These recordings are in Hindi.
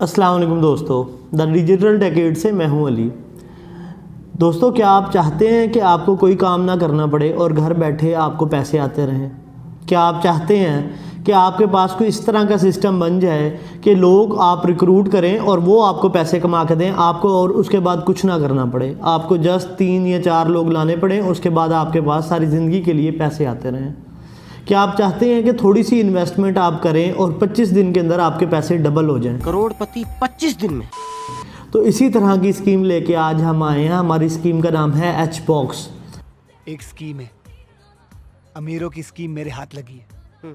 अस्सलाम वालेकुम दोस्तों, द डिजिटल डेकेड से मैं हूं अली। दोस्तों, क्या आप चाहते हैं कि आपको कोई काम ना करना पड़े और घर बैठे आपको पैसे आते रहें? क्या आप चाहते हैं कि आपके पास कोई इस तरह का सिस्टम बन जाए कि लोग आप रिक्रूट करें और वो आपको पैसे कमा के दें आपको, और उसके बाद कुछ ना करना पड़े, आपको जस्ट 3 या 4 लोग लाने पड़े, उसके बाद आपके पास सारी ज़िंदगी के लिए पैसे आते रहें? क्या आप चाहते हैं कि थोड़ी सी इन्वेस्टमेंट आप करें और 25 दिन के अंदर आपके पैसे डबल हो जाएं? करोड़पति 25 दिन में। तो इसी तरह की स्कीम लेके आज हम आए हैं। हमारी स्कीम का नाम है HBOX। एक स्कीम है, अमीरों की स्कीम मेरे हाथ लगी है।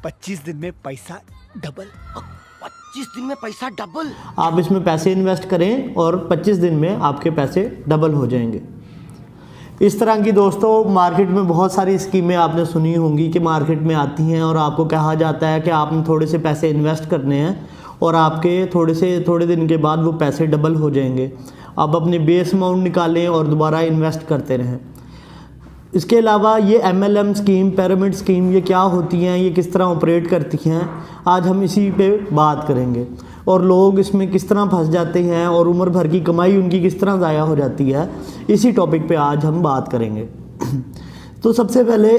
25 दिन में पैसा डबल। 25 दिन में पैसा डबल। आप इसमें पैसे इन्वेस्ट करें और 25 दिन में आपके पैसे डबल हो जाएंगे। इस तरह की दोस्तों मार्केट में बहुत सारी स्कीमें आपने सुनी होंगी कि मार्केट में आती हैं और आपको कहा जाता है कि आपने थोड़े से पैसे इन्वेस्ट करने हैं और आपके थोड़े दिन के बाद वो पैसे डबल हो जाएंगे। आप अपने बेस अमाउंट निकालें और दोबारा इन्वेस्ट करते रहें। इसके अलावा ये MLM स्कीम, पिरामिड स्कीम, ये क्या होती हैं, ये किस तरह ऑपरेट करती हैं, आज हम इसी पे बात करेंगे। और लोग इसमें किस तरह फंस जाते हैं और उम्र भर की कमाई उनकी किस तरह ज़ाया हो जाती है, इसी टॉपिक पे आज हम बात करेंगे। तो सबसे पहले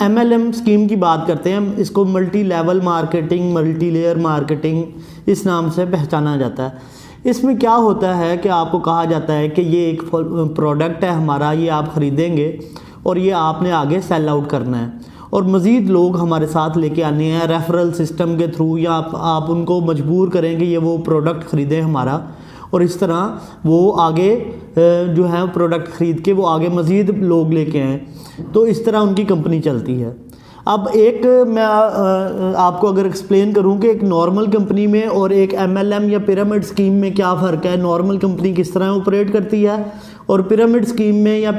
MLM स्कीम की बात करते हैं। इसको multi level marketing, multi layer marketing इस नाम से पहचाना जाता है। इसमें क्या होता है कि आपको कहा जाता है कि ये एक प्रोडक्ट है हमारा, ये आप ख़रीदेंगे और ये आपने आगे सेल आउट करना है और मज़ीद लोग हमारे साथ लेके आने हैं रेफरल सिस्टम के थ्रू, या आप उनको मजबूर करेंगे ये वो प्रोडक्ट ख़रीदें हमारा, और इस तरह वो आगे जो है प्रोडक्ट ख़रीद के वो आगे मज़ीद लोग लेके आएँ। तो इस तरह उनकी कंपनी चलती है। अब एक मैं आपको अगर एक्सप्लेन करूं कि एक नॉर्मल कंपनी में और एक MLM या पिरामिड स्कीम में क्या फ़र्क है, नॉर्मल कंपनी किस तरह ऑपरेट करती है और पिरामिड स्कीम में या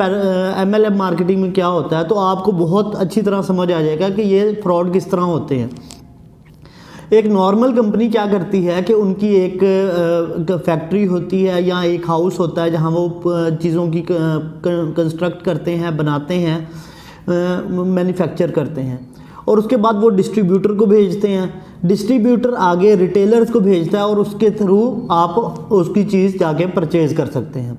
MLM मार्केटिंग में क्या होता है, तो आपको बहुत अच्छी तरह समझ आ जाएगा कि ये फ्रॉड किस तरह होते हैं। एक नॉर्मल कंपनी क्या करती है कि उनकी एक फैक्ट्री होती है या एक हाउस होता है जहाँ वो चीज़ों की कंस्ट्रक्ट करते हैं, बनाते हैं, मैन्युफैक्चर करते हैं, और उसके बाद वो डिस्ट्रीब्यूटर को भेजते हैं। डिस्ट्रीब्यूटर आगे रिटेलर्स को भेजता है और उसके थ्रू आप उसकी चीज़ जाके परचेज़ कर सकते हैं।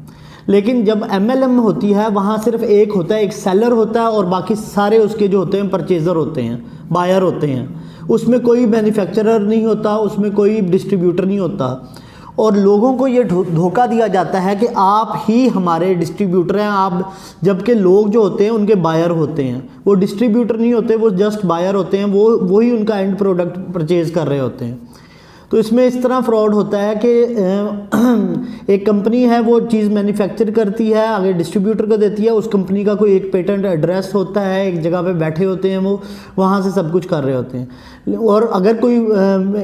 लेकिन जब MLM होती है वहाँ सिर्फ एक होता है, एक सेलर होता है और बाकी सारे उसके जो होते हैं परचेज़र होते हैं, बायर होते हैं। उसमें कोई मैन्युफैक्चरर नहीं होता, उसमें कोई डिस्ट्रीब्यूटर नहीं होता, और लोगों को ये धोखा दिया जाता है कि आप ही हमारे डिस्ट्रीब्यूटर हैं, आप, जबकि लोग जो होते हैं उनके बायर होते हैं, वो डिस्ट्रीब्यूटर नहीं होते, वो जस्ट बायर होते हैं, वही उनका एंड प्रोडक्ट परचेज़ कर रहे होते हैं। तो इसमें इस तरह फ्रॉड होता है कि एक कंपनी है वो चीज़ मैन्युफैक्चर करती है, आगे डिस्ट्रीब्यूटर को देती है, उस कंपनी का कोई एक पेटेंट एड्रेस होता है, एक जगह पे बैठे होते हैं वो, वहाँ से सब कुछ कर रहे होते हैं। और अगर कोई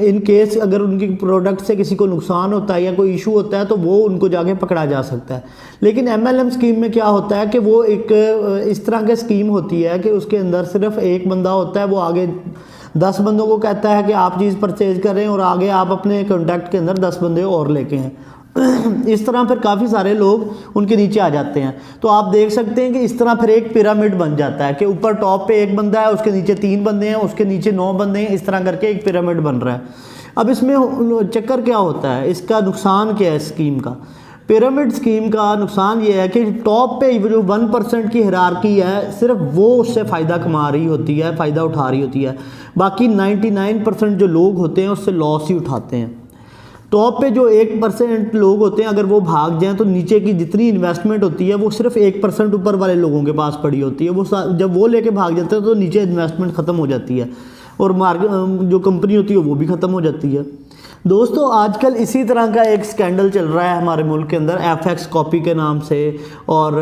इन केस अगर उनकी प्रोडक्ट से किसी को नुकसान होता है या कोई इशू होता है तो वो उनको जाके पकड़ा जा सकता है। लेकिन MLM स्कीम में क्या होता है कि वो एक इस तरह की स्कीम होती है कि उसके अंदर सिर्फ एक बंदा होता है, वो आगे 10 बंदों को कहता है कि आप चीज़ परचेज करें और आगे आप अपने कॉन्टैक्ट के अंदर 10 बंदे और लेके हैं। इस तरह फिर काफ़ी सारे लोग उनके नीचे आ जाते हैं। तो आप देख सकते हैं कि इस तरह फिर एक पिरामिड बन जाता है कि ऊपर टॉप पे एक बंदा है, उसके नीचे 3 बंदे हैं, उसके नीचे 9 बंदे हैं, इस तरह करके एक पिरामिड बन रहा है। अब इसमें चक्कर क्या होता है, इसका नुकसान क्या है स्कीम का? पिरामिड स्कीम का नुकसान ये है कि टॉप पे जो 1% की हिरार्की है सिर्फ वो उससे फ़ायदा कमा रही होती है, फ़ायदा उठा रही होती है, बाकी 99% जो लोग होते हैं उससे लॉस ही उठाते हैं। टॉप पे जो 1% लोग होते हैं अगर वो भाग जाएं तो नीचे की जितनी इन्वेस्टमेंट होती है वो सिर्फ 1% ऊपर वाले लोगों के पास पड़ी होती है। वो जब वो लेके भाग जाते हैं तो नीचे इन्वेस्टमेंट ख़त्म हो जाती है और जो कंपनी होती है वो भी ख़त्म हो जाती है। दोस्तों, आजकल इसी तरह का एक स्कैंडल चल रहा है हमारे मुल्क के अंदर FX कॉपी के नाम से, और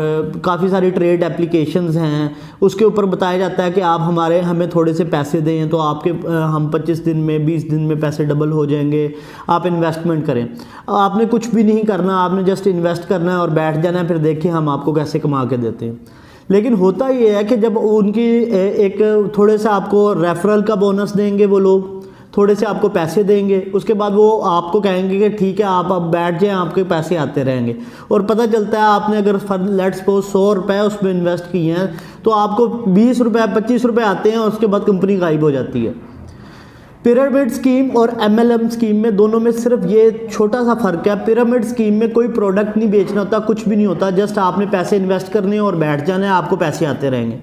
काफ़ी सारी ट्रेड एप्लीकेशंस हैं, उसके ऊपर बताया जाता है कि आप हमें थोड़े से पैसे दें तो आपके हम 25 दिन में 20 दिन में पैसे डबल हो जाएंगे, आप इन्वेस्टमेंट करें। आपने कुछ भी नहीं करना, आपने जस्ट इन्वेस्ट करना है और बैठ जाना है, फिर देखिए हम आपको कैसे कमा के देते हैं। लेकिन होता ये है कि जब उनकी एक थोड़े सा आपको रेफरल का बोनस देंगे वो लोग, थोड़े से आपको पैसे देंगे, उसके बाद वो आपको कहेंगे कि ठीक है आप अब बैठ जाएं, आपके पैसे आते रहेंगे। और पता चलता है आपने अगर लेट्स सपोज 100 रुपये उसमें इन्वेस्ट किए हैं तो आपको 20 रुपये 25 रुपये आते हैं और उसके बाद कंपनी गायब हो जाती है। पिरामिड स्कीम और MLM स्कीम में दोनों में सिर्फ ये छोटा सा फ़र्क है। पिरामिड स्कीम में कोई प्रोडक्ट नहीं बेचना होता, कुछ भी नहीं होता, जस्ट आपने पैसे इन्वेस्ट करने हैं और बैठ जाना है, आपको पैसे आते रहेंगे।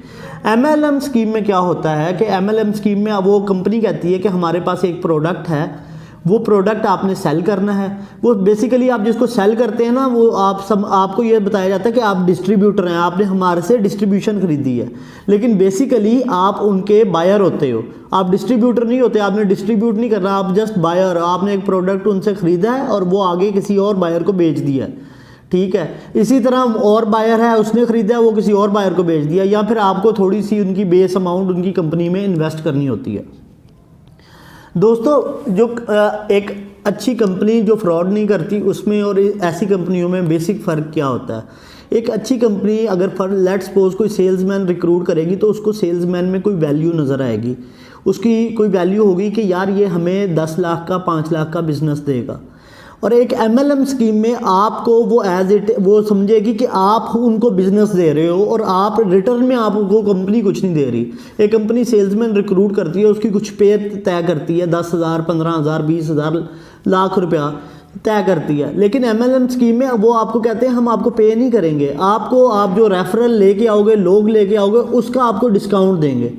MLM स्कीम में क्या होता है कि MLM स्कीम में वो कंपनी कहती है कि हमारे पास एक प्रोडक्ट है, वो प्रोडक्ट आपने सेल करना है। वो बेसिकली आप जिसको सेल करते हैं ना, वो आपको ये बताया जाता है कि आप डिस्ट्रीब्यूटर हैं, आपने हमारे से डिस्ट्रीब्यूशन खरीदी है, लेकिन बेसिकली आप उनके बायर होते हो, आप डिस्ट्रीब्यूटर नहीं होते, आपने डिस्ट्रीब्यूट नहीं करना, आप जस्ट बायर, आपने एक प्रोडक्ट उनसे ख़रीदा है और वो आगे किसी और बायर को बेच दिया है, ठीक है। इसी तरह और बायर है, उसने ख़रीदा है, वो किसी और बायर को बेच दिया, या फिर आपको थोड़ी सी उनकी बेस अमाउंट उनकी कंपनी में इन्वेस्ट करनी होती है। दोस्तों जो एक अच्छी कंपनी जो फ्रॉड नहीं करती उसमें और ऐसी कंपनियों में बेसिक फ़र्क क्या होता है। एक अच्छी कंपनी अगर लेट्स सपोज कोई सेल्समैन रिक्रूट करेगी तो उसको सेल्समैन में कोई वैल्यू नज़र आएगी, उसकी कोई वैल्यू होगी कि यार ये हमें 10 लाख का 5 लाख का बिजनेस देगा। और एक MLM स्कीम में आपको वो वो समझेगी कि आप उनको बिजनेस दे रहे हो और आप रिटर्न में आपको कंपनी कुछ नहीं दे रही। एक कंपनी सेल्समैन रिक्रूट करती है, उसकी कुछ पे तय करती है, 10,000 15,000 20,000 लाख रुपया तय करती है, लेकिन MLM स्कीम में वो आपको कहते हैं हम आपको पे नहीं करेंगे, आपको आप जो रेफरल लेके आओगे, लोग लेके आओगे, उसका आपको डिस्काउंट देंगे।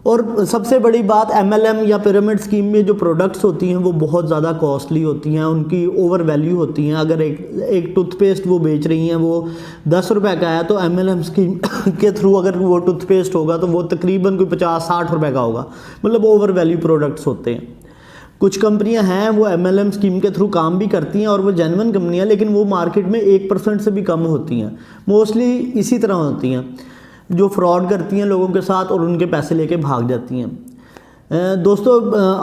और सबसे बड़ी बात MLM या पिरामिड स्कीम में जो प्रोडक्ट्स होती हैं वो बहुत ज़्यादा कॉस्टली होती हैं, उनकी ओवर वैल्यू होती हैं। अगर एक टूथपेस्ट वो बेच रही हैं वो 10 रुपये का है, तो MLM स्कीम के थ्रू अगर वो टूथपेस्ट होगा तो वो तकरीबन कोई 50-60 रुपये का होगा, मतलब ओवर वैल्यू प्रोडक्ट्स होते हैं। कुछ कंपनियां हैं वो MLM स्कीम के थ्रू काम भी करती हैं और वो जेन्युइन कंपनियां, लेकिन वो मार्केट में 1% से भी कम होती हैं, मोस्टली इसी तरह होती हैं जो फ्रॉड करती हैं लोगों के साथ और उनके पैसे लेके भाग जाती हैं। दोस्तों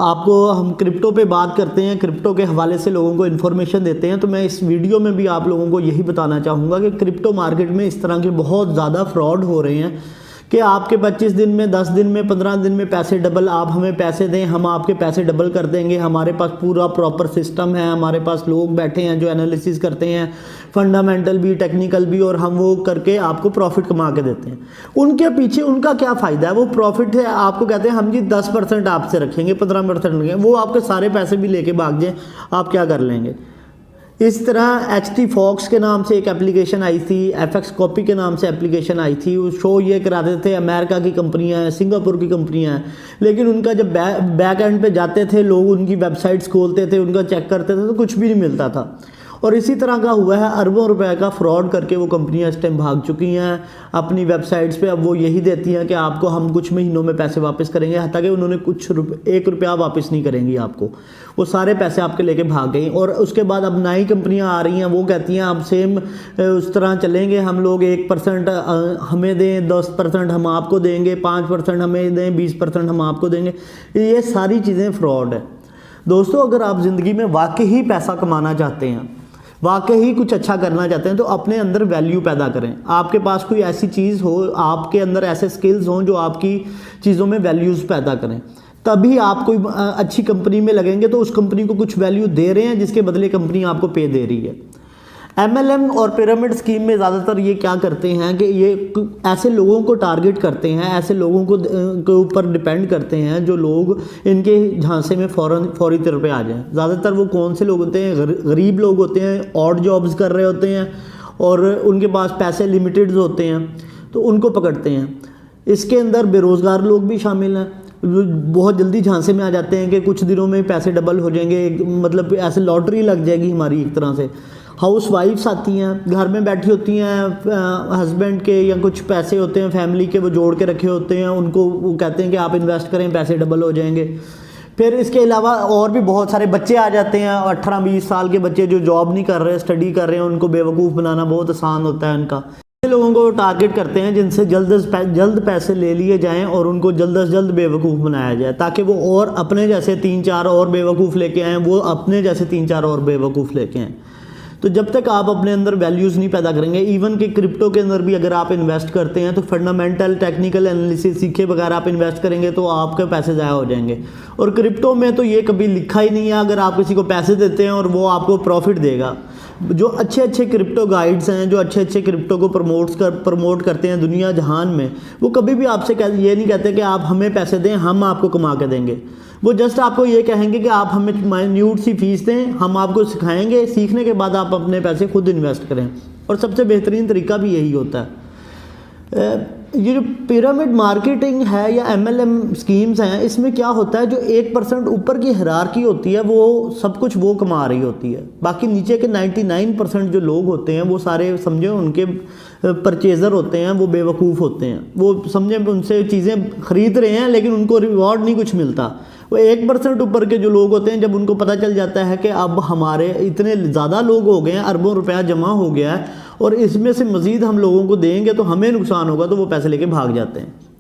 आपको हम क्रिप्टो पे बात करते हैं, क्रिप्टो के हवाले से लोगों को इन्फॉर्मेशन देते हैं, तो मैं इस वीडियो में भी आप लोगों को यही बताना चाहूँगा कि क्रिप्टो मार्केट में इस तरह के बहुत ज़्यादा फ्रॉड हो रहे हैं कि आपके 25 दिन में 10 दिन में 15 दिन में पैसे डबल, आप हमें पैसे दें हम आपके पैसे डबल कर देंगे, हमारे पास पूरा प्रॉपर सिस्टम है, हमारे पास लोग बैठे हैं जो एनालिसिस करते हैं, फंडामेंटल भी टेक्निकल भी, और हम वो करके आपको प्रॉफिट कमा के देते हैं। उनके पीछे उनका क्या फ़ायदा है, वो प्रॉफिट है, आपको कहते हैं हम जी 10% आपसे रखेंगे, 15% रखेंगे, वो आपके सारे पैसे भी लेके भाग जाएँ, आप क्या कर लेंगे। इस तरह HT Fox के नाम से एक एप्लीकेशन आई थी, FX Copy के नाम से एप्लीकेशन आई थी, वो शो ये कराते थे अमेरिका की कंपनियां हैं, सिंगापुर की कंपनियां हैं, लेकिन उनका जब बैक एंड पे जाते थे लोग, उनकी वेबसाइट्स खोलते थे, उनका चेक करते थे तो कुछ भी नहीं मिलता था। और इसी तरह का हुआ है, अरबों रुपए का फ्रॉड करके वो कंपनियां इस टाइम भाग चुकी हैं अपनी वेबसाइट्स पे। अब वो यही देती हैं कि आपको हम कुछ महीनों में पैसे वापस करेंगे, हत्ता कि उन्होंने कुछ 1 रुपया वापस नहीं करेंगी आपको, वो सारे पैसे आपके लेके भाग गई। और उसके बाद अब नई कंपनियां आ रही हैं, वो कहती हैं अब सेम उस तरह चलेंगे, हम लोग 1% हमें दें, 10% हम आपको देंगे, 5% हमें दें, 20% हम आपको देंगे। ये सारी चीज़ें फ्रॉड है। दोस्तों अगर आप ज़िंदगी में वाकई ही पैसा कमाना चाहते हैं, वाकई ही कुछ अच्छा करना चाहते हैं, तो अपने अंदर वैल्यू पैदा करें। आपके पास कोई ऐसी चीज़ हो, आपके अंदर ऐसे स्किल्स हों जो आपकी चीज़ों में वैल्यूज़ पैदा करें, तभी आप कोई अच्छी कंपनी में लगेंगे तो उस कंपनी को कुछ वैल्यू दे रहे हैं जिसके बदले कंपनी आपको पे दे रही है। MLM और पिरामिड स्कीम में ज़्यादातर ये क्या करते हैं कि ये ऐसे लोगों को टारगेट करते हैं, ऐसे लोगों को के ऊपर डिपेंड करते हैं जो लोग इनके झांसे में फौरी तौर पे आ जाएं। ज़्यादातर वो कौन से लोग होते हैं, गरीब लोग होते हैं, ऑड जॉब्स कर रहे होते हैं और उनके पास पैसे लिमिटेड होते हैं, तो उनको पकड़ते हैं। इसके अंदर बेरोज़गार लोग भी शामिल हैं, बहुत जल्दी झांसे में आ जाते हैं कि कुछ दिनों में पैसे डबल हो जाएंगे, मतलब ऐसे लॉटरी लग जाएगी हमारी एक तरह से। हाउस वाइफ्स आती हैं, घर में बैठी होती हैं, हस्बैंड के या कुछ पैसे होते हैं फैमिली के वो जोड़ के रखे होते हैं, उनको वो कहते हैं कि आप इन्वेस्ट करें पैसे डबल हो जाएंगे। फिर इसके अलावा और भी बहुत सारे बच्चे आ जाते हैं, 18-20 साल के बच्चे जो जॉब नहीं कर रहे, स्टडी कर रहे हैं, उनको बेवकूफ़ बनाना बहुत आसान होता है उनका। ऐसे लोगों को टारगेट करते हैं जिनसे जल्द पैसे ले लिए जाएं और उनको जल्द से जल्द बेवकूफ़ बनाया जाए, ताकि वो और अपने जैसे 3-4 और बेवकूफ़ लेके आएँ, वो अपने जैसे 3-4 और बेवकूफ़ लेके आएँ। तो जब तक आप अपने अंदर वैल्यूज़ नहीं पैदा करेंगे, इवन कि क्रिप्टो के अंदर भी अगर आप इन्वेस्ट करते हैं तो फंडामेंटल टेक्निकल एनालिसिस सीखे बगैर आप इन्वेस्ट करेंगे तो आपके पैसे ज़ाया हो जाएंगे। और क्रिप्टो में तो ये कभी लिखा ही नहीं है अगर आप किसी को पैसे देते हैं और वो आपको प्रॉफिट देगा। जो अच्छे अच्छे क्रिप्टो गाइड्स हैं, जो अच्छे अच्छे क्रिप्टो को प्रमोट करते हैं दुनिया जहान में, वो कभी भी आपसे ये नहीं कहते कि आप हमें पैसे दें, हम आपको कमा के देंगे। वो जस्ट आपको ये कहेंगे कि आप हमें माइन्यूट सी फीस दें, हम आपको सिखाएंगे, सीखने के बाद आप अपने पैसे खुद इन्वेस्ट करें। और सबसे बेहतरीन तरीका भी यही होता है। ये जो पिरामिड मार्केटिंग है या MLM स्कीम्स हैं, इसमें क्या होता है, जो 1% ऊपर की हायरार्की होती है वो सब कुछ वो कमा रही होती है, बाकी नीचे के 99% जो लोग होते हैं वो सारे समझे उनके परचेज़र होते हैं, वो बेवकूफ़ होते हैं। वो समझे उनसे चीज़ें ख़रीद रहे हैं लेकिन उनको रिवॉर्ड नहीं कुछ मिलता। वो 1% ऊपर के जो लोग होते हैं, जब उनको पता चल जाता है कि अब हमारे इतने ज़्यादा लोग हो गए हैं, अरबों रुपया जमा हो गया है और इसमें से मज़ीद हम लोगों को देंगे तो हमें नुकसान होगा, तो वो पैसे लेके भाग जाते हैं।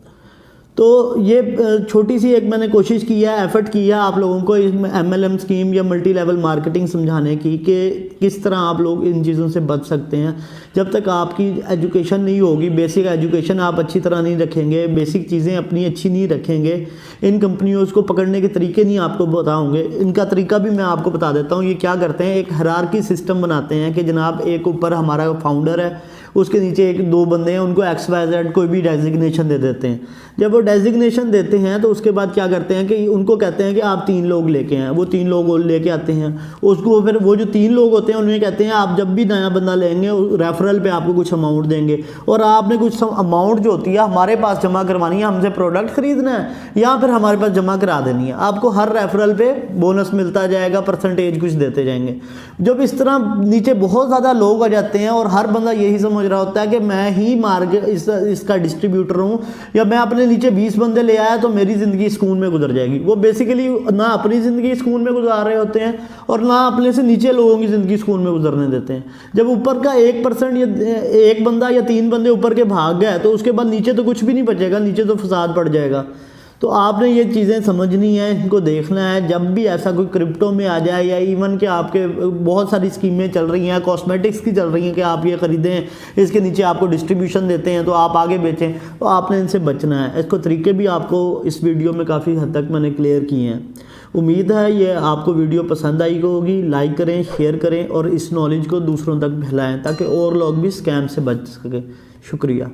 तो ये छोटी सी एक मैंने कोशिश की है, एफर्ट किया आप लोगों को इसमें MLM स्कीम या मल्टी लेवल मार्केटिंग समझाने की कि किस तरह आप लोग इन चीज़ों से बच सकते हैं। जब तक आपकी एजुकेशन नहीं होगी, बेसिक एजुकेशन आप अच्छी तरह नहीं रखेंगे, बेसिक चीज़ें अपनी अच्छी नहीं रखेंगे, इन कंपनियों को पकड़ने के तरीके नहीं आपको बताऊँगे। इनका तरीका भी मैं आपको बता देता हूँ। ये क्या करते हैं, एक हायरार्की सिस्टम बनाते हैं कि जनाब एक ऊपर हमारा फाउंडर है, उसके नीचे 1-2 बंदे हैं, उनको XYZ कोई भी डेजिग्नेशन दे देते हैं। जब वो डेजिग्नेशन देते हैं तो उसके बाद क्या करते हैं कि उनको कहते हैं कि आप 3 लोग लेके आएँ। वो 3 लोग लेके आते हैं, उसको फिर वो जो 3 लोग होते हैं उन्हें कहते हैं आप जब भी नया बंदा लेंगे रेफरल पे आपको कुछ अमाउंट देंगे और आपने कुछ अमाउंट जो होती है हमारे पास जमा करवानी है, हमसे प्रोडक्ट ख़रीदना है या फिर हमारे पास जमा करा देनी है। आपको हर रेफरल पे बोनस मिलता जाएगा, परसेंटेज कुछ देते जाएंगे। जब इस तरह नीचे बहुत ज़्यादा लोग आ जाते हैं और हर बंदा यही समझ रहा होता है कि मैं ही मार्केट इसका डिस्ट्रीब्यूटर हूँ या मैं अपने नीचे 20 बंदे ले आया तो मेरी ज़िंदगी सुकून में गुजर जाएगी। वो बेसिकली ना अपनी ज़िंदगी सुकून में गुजार रहे होते हैं और ना अपने से नीचे लोगों की ज़िंदगी सुकून में गुजरने देते हैं। जब ऊपर का 1% या एक बंदा या 3 बंदे ऊपर के भाग गए तो उसके बाद नीचे तो कुछ भी नहीं बचेगा, नीचे तो फसाद पड़ जाएगा। तो आपने ये चीज़ें समझनी है, इनको देखना है। जब भी ऐसा कोई क्रिप्टो में आ जाए या इवन कि आपके बहुत सारी स्कीमें चल रही हैं, कॉस्मेटिक्स की चल रही हैं कि आप ये ख़रीदें, इसके नीचे आपको डिस्ट्रीब्यूशन देते हैं तो आप आगे बेचें, तो आपने इनसे बचना है। इसको तरीके भी आपको इस वीडियो में काफ़ी हद तक मैंने क्लियर किए हैं। उम्मीद है ये आपको वीडियो पसंद आई होगी। लाइक करें, शेयर करें और इस नॉलेज को दूसरों तक फैलाएँ ताकि और लोग भी स्कैम से बच सकें। शुक्रिया।